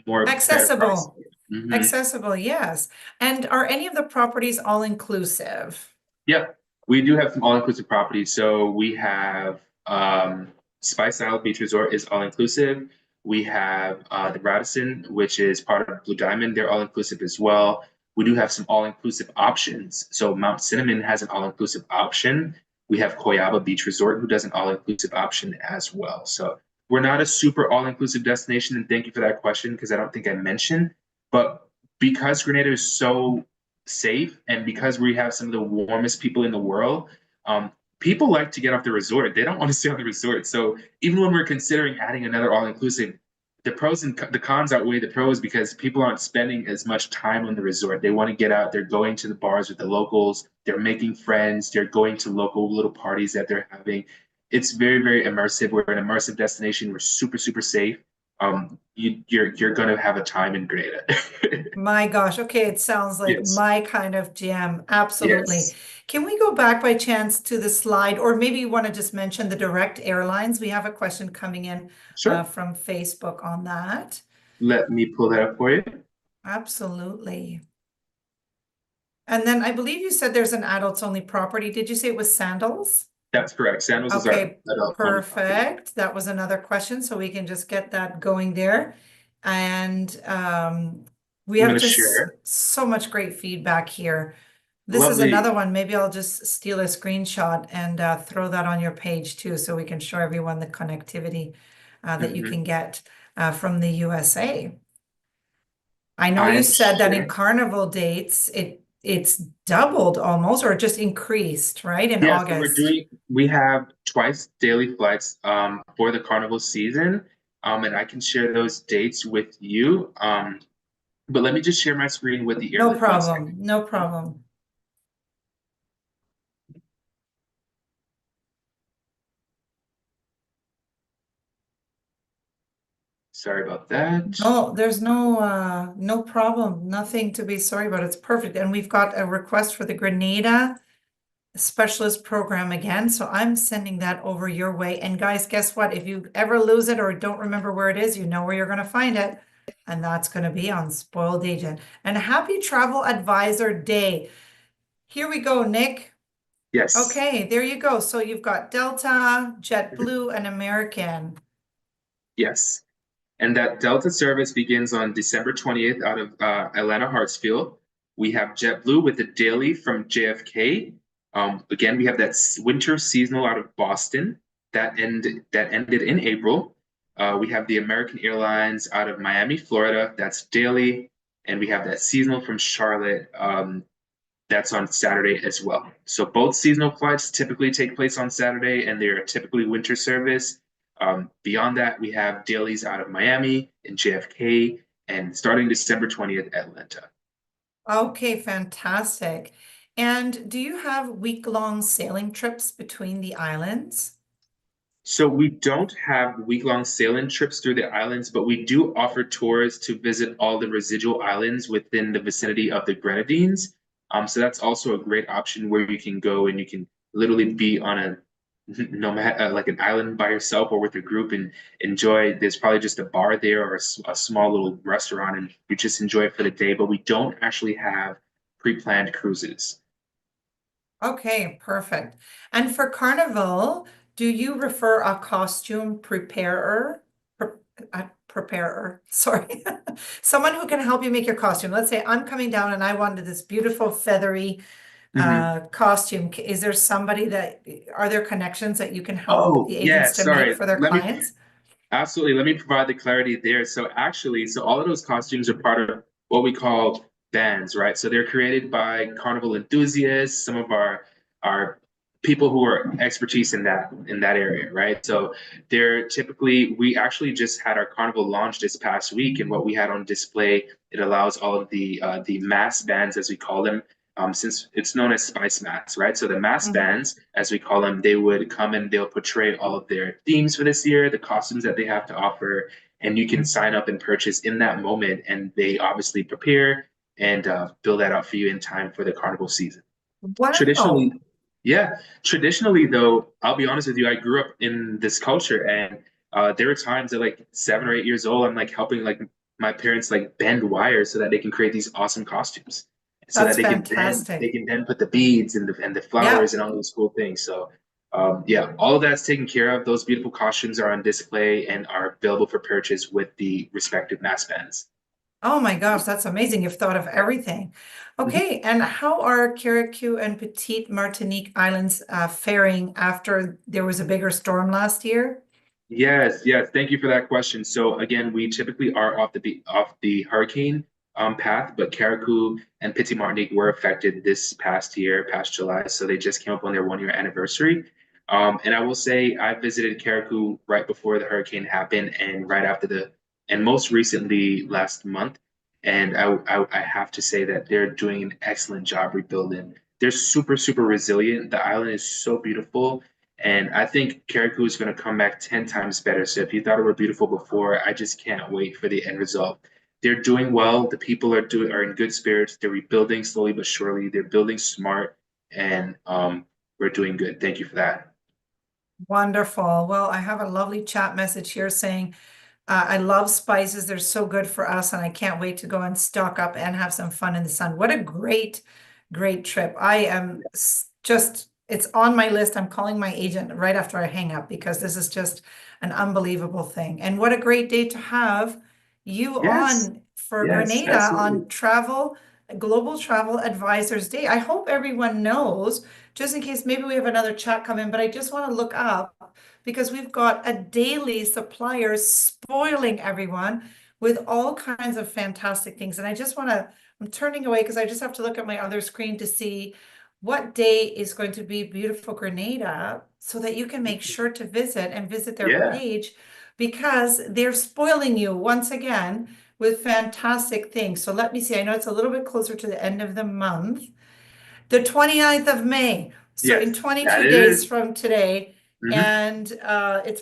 Speaker 2: more better price.
Speaker 1: accessible.
Speaker 2: Hmm.
Speaker 1: Accessible, yes. And are any of the properties all inclusive?
Speaker 2: Yeah, we do have some all-inclusive properties. So we have Spice Isle Beach Resort is all-inclusive. We have the Radisson, which is part of Blue Diamond. They're all-inclusive as well. We do have some all-inclusive options. So Mount Cinnamon has an all-inclusive option. We have Coyaba Beach Resort, who does an all-inclusive option as well. So we're not a super all-inclusive destination, and thank you for that question because I don't think I mentioned. But because Grenada is so safe and because we have some of the warmest people in the world, people like to get off the resort. They don't want to stay on the resort. So even when we're considering adding another all-inclusive, the pros and the cons outweigh the pros because people aren't spending as much time on the resort. They want to get out. They're going to the bars with the locals. They're making friends. They're going to local little parties that they're having. It's very, very immersive. We're an immersive destination. We're super, super safe. You're gonna have a time in Grenada.
Speaker 1: My gosh, okay, it sounds like
Speaker 2: Yes.
Speaker 1: my kind of jam. Absolutely.
Speaker 2: Yes.
Speaker 1: Can we go back by chance to the slide, or maybe you want to just mention the direct airlines? We have a question coming in
Speaker 2: Sure.
Speaker 1: from Facebook on that.
Speaker 2: Let me pull that up for you.
Speaker 1: Absolutely. And then I believe you said there's an adults only property. Did you say it was Sandals?
Speaker 2: That's correct. Sandals is our
Speaker 1: Okay,
Speaker 2: adult only property.
Speaker 1: perfect. That was another question, so we can just get that going there. And we
Speaker 2: I'm
Speaker 1: have
Speaker 2: gonna
Speaker 1: just
Speaker 2: share.
Speaker 1: so much great feedback here. This is
Speaker 2: Lovely.
Speaker 1: another one. Maybe I'll just steal a screenshot and throw that on your page too, so we can show everyone the connectivity that you
Speaker 2: Mhm.
Speaker 1: can get from the USA. I know
Speaker 2: I
Speaker 1: you
Speaker 2: am
Speaker 1: said that in
Speaker 2: sharing.
Speaker 1: carnival dates, it's doubled almost, or just increased, right? In
Speaker 2: Yeah, so
Speaker 1: August.
Speaker 2: we have twice daily flights for the carnival season. And I can share those dates with you. But let me just share my screen with the
Speaker 1: No
Speaker 2: airlift one second.
Speaker 1: problem. No problem.
Speaker 2: Sorry about that.
Speaker 1: No, there's no problem. Nothing to be sorry about. It's perfect. And we've got a request for the Grenada specialist program again. So I'm sending that over your way. And guys, guess what? If you ever lose it or don't remember where it is, you know where you're going to find it. And that's going to be on Spoiled Agent. And happy Travel Advisor Day. Here we go, Nick.
Speaker 2: Yes,
Speaker 1: Okay, there you go. So you've got Delta, JetBlue, and American.
Speaker 2: yes. And that Delta service begins on December 20th out of Atlanta Hartsfield. We have JetBlue with the daily from JFK. Again, we have that winter seasonal out of Boston that ended in April. We have the American Airlines out of Miami, Florida. That's daily, and we have that seasonal from Charlotte. That's on Saturday as well. So both seasonal flights typically take place on Saturday, and they're typically winter service. Beyond that, we have dailies out of Miami and JFK, and starting December 20th, Atlanta.
Speaker 1: Okay, fantastic. And do you have week-long sailing trips between the islands?
Speaker 2: So we don't have week-long sailing trips through the islands, but we do offer tours to visit all the residual islands within the vicinity of the Grenadines. So that's also a great option where you can go and you can literally be on a nomad, like an island by yourself or with a group and enjoy. There's probably just a bar there or a small little restaurant, and you just enjoy it for the day. But we don't actually have pre-planned cruises.
Speaker 1: Okay, perfect. And for Carnival, do you refer a costume preparer? Preparer, sorry. Someone who can help you make your costume. Let's say I'm coming down and I wanted this beautiful feathery
Speaker 2: Mhm.
Speaker 1: costume. Is there somebody are there connections that you can help
Speaker 2: Oh,
Speaker 1: the
Speaker 2: yeah,
Speaker 1: agents to make
Speaker 2: sorry.
Speaker 1: for their
Speaker 2: Let me
Speaker 1: clients?
Speaker 2: Absolutely. Let me provide the clarity there. So actually, so all of those costumes are part of what we call bands, right? So they're created by carnival enthusiasts, some of our people who are expertise in that area, right? So they're typically we actually just had our carnival launch this past week, and what we had on display, it allows all of the mass bands, as we call them, since it's known as spice mats, right? So the mass
Speaker 1: Mhm.
Speaker 2: bands, as we call them, they would come and they'll portray all of their themes for this year, the costumes that they have to offer, and you can sign up and purchase in that moment. And they obviously prepare and build that out for you in time for the carnival season.
Speaker 1: Wow.
Speaker 2: Traditionally, yeah, traditionally though, I'll be honest with you, I grew up in this culture, and there were times at like 7 or 8 years old, I'm like helping like my parents like bend wires so that they can create these awesome costumes, so that
Speaker 1: That's
Speaker 2: they
Speaker 1: fantastic.
Speaker 2: can then put the beads and the flowers
Speaker 1: Yeah.
Speaker 2: and all those cool things. So yeah, all of that's taken care of. Those beautiful costumes are on display and are available for purchase with the respective mass bands.
Speaker 1: Oh my gosh, that's amazing. You've thought of everything.
Speaker 2: Mhm.
Speaker 1: Okay, and how are Carriacou and Petite Martinique Islands faring after there was a bigger storm last year?
Speaker 2: Yes, yes. Thank you for that question. So again, we typically are off the hurricane path, but Carriacou and Petit Martinique were affected this past year, past July. So they just came up on their 1 year anniversary. And I will say I visited Carriacou right before the hurricane happened and right after and most recently last month. And I have to say that they're doing an excellent job rebuilding. They're super, super resilient. The island is so beautiful. And I think Carriacou is going to come back 10 times better. So if you thought it were beautiful before, I just can't wait for the end result. They're doing well. The people are in good spirits. They're rebuilding slowly but surely. They're building smart, and we're doing good. Thank you for that.
Speaker 1: Wonderful. Well, I have a lovely chat message here saying, I love spices. They're so good for us, and I can't wait to go and stock up and have some fun in the sun. What a great, great trip. I am just It's on my list. I'm calling my agent right after I hang up because this is just an unbelievable thing. And what a great day to have you
Speaker 2: Yes,
Speaker 1: on for
Speaker 2: yes,
Speaker 1: Grenada
Speaker 2: absolutely.
Speaker 1: on Global Travel Advisors Day. I hope everyone knows, just in case maybe we have another chat come in, but I just want to look up because we've got a daily supplier spoiling everyone with all kinds of fantastic things. And I just want to, I'm turning away because I just have to look at my other screen to see what day is going to be beautiful Grenada so that you can make sure to visit and visit their
Speaker 2: Yeah,
Speaker 1: page because they're spoiling you once again with fantastic things. So let me see. I know it's a little bit closer to the end of the month. The 29th of May. So in
Speaker 2: yes, that
Speaker 1: 22
Speaker 2: it
Speaker 1: days
Speaker 2: is.
Speaker 1: from today,
Speaker 2: Mhm.
Speaker 1: and it's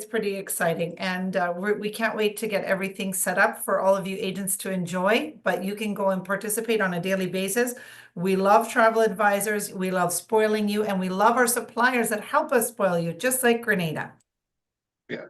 Speaker 1: pretty exciting, and we can't wait to get everything set up for all of you agents to enjoy. But you can go and participate on a daily basis. We love travel advisors, we love spoiling you, and we love our suppliers that help us spoil you, just like Grenada.
Speaker 2: Yeah.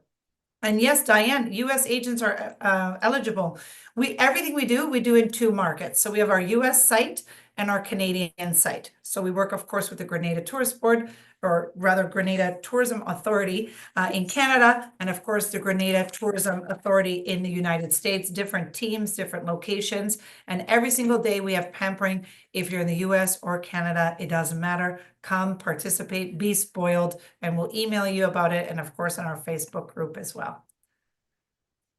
Speaker 1: And yes, Diane, US agents are eligible. Everything we do in two markets. So we have our US site and our Canadian site. So we work, of course, with the Grenada Tourist Board, or rather Grenada Tourism Authority in Canada, and of course the Grenada Tourism Authority in the United States, different teams, different locations. And every single day we have pampering. If you're in the US or Canada, it doesn't matter. Come participate, be spoiled, and we'll email you about it. And of course, on our Facebook group as well.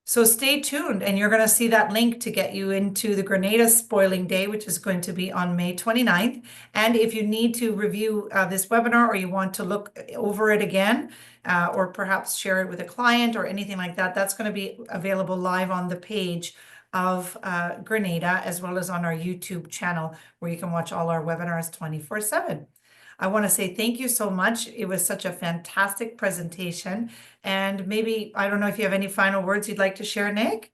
Speaker 1: So stay tuned, and you're going to see that link to get you into the Grenada Spoiling Day, which is going to be on May 29th. And if you need to review this webinar or you want to look over it again, or perhaps share it with a client or anything like that, that's going to be available live on the page of Grenada, as well as on our YouTube channel, where you can watch all our webinars 24/7. I want to say thank you so much. It was such a fantastic presentation. And maybe, I don't know if you have any final words you'd like to share, Nick,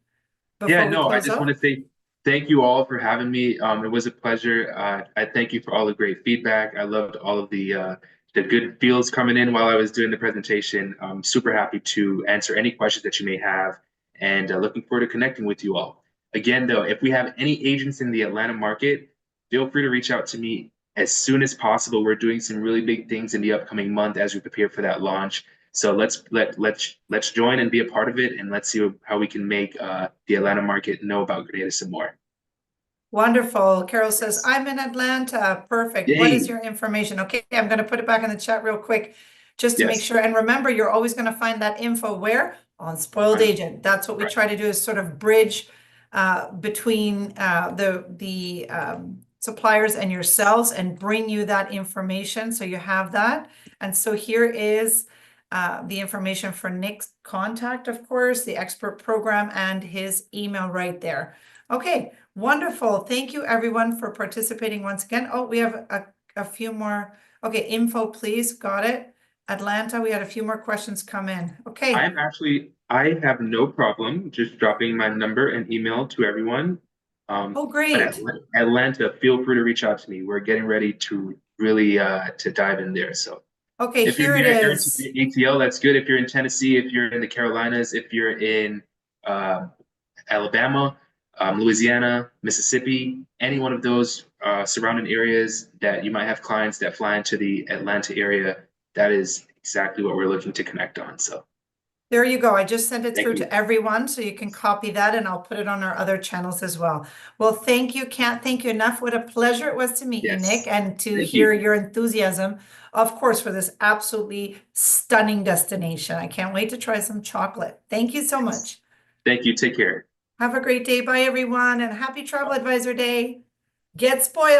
Speaker 2: Yeah,
Speaker 1: before we
Speaker 2: no, I
Speaker 1: close
Speaker 2: just want
Speaker 1: out?
Speaker 2: to say thank you all for having me. It was a pleasure. I thank you for all the great feedback. I loved all of the good feels coming in while I was doing the presentation. I'm super happy to answer any questions that you may have, and looking forward to connecting with you all. Again, though, if we have any agents in the Atlanta market, feel free to reach out to me as soon as possible. We're doing some really big things in the upcoming month as we prepare for that launch. So let's join and be a part of it, and let's see how we can make the Atlanta market know about Grenada some more.
Speaker 1: Wonderful. Carol says,
Speaker 2: Yes.
Speaker 1: I'm in Atlanta. Perfect. What is
Speaker 2: Yay.
Speaker 1: your information? Okay, I'm going to put it back in the chat real quick just to make
Speaker 2: Yes.
Speaker 1: sure. And remember, you're always going to find that info where? On Spoiled Agent. That's what we
Speaker 2: Right.
Speaker 1: try to do, is sort of bridge between the suppliers and yourselves and bring you that information so you have that. And so here is the information for Nick's contact, of course, the expert program, and his email right there. Okay, wonderful. Thank you, everyone, for participating once again. Oh, we have a few more. Okay, info, please. Got it. Atlanta, we had a few more questions come in. Okay.
Speaker 2: I have no problem just dropping my number and email to everyone.
Speaker 1: Oh,
Speaker 2: But
Speaker 1: great.
Speaker 2: Atlanta, feel free to reach out to me. We're getting ready to really to dive in there. So
Speaker 1: Okay,
Speaker 2: if you're
Speaker 1: here it
Speaker 2: here, if you're in
Speaker 1: is.
Speaker 2: ATL, that's good. If you're in Tennessee, if you're in the Carolinas, if you're in uh, Alabama, Louisiana, Mississippi, any one of those surrounding areas that you might have clients that fly into the Atlanta area, that is exactly what we're looking to connect on. So
Speaker 1: There you go. I just sent it
Speaker 2: thank
Speaker 1: through
Speaker 2: you.
Speaker 1: to everyone, so you can copy that, and I'll put it on our other channels as well. Well, thank you. Can't thank you enough. What a pleasure it was to meet you, Nick,
Speaker 2: Yes.
Speaker 1: and to
Speaker 2: Thank
Speaker 1: hear
Speaker 2: you.
Speaker 1: your enthusiasm, of course, for this absolutely stunning destination. I can't wait to try some chocolate. Thank you so
Speaker 2: Yes.
Speaker 1: much.
Speaker 2: Thank you. Take care.
Speaker 1: Have a great day. Bye, everyone, and happy Travel Advisor Day. Get spoiled.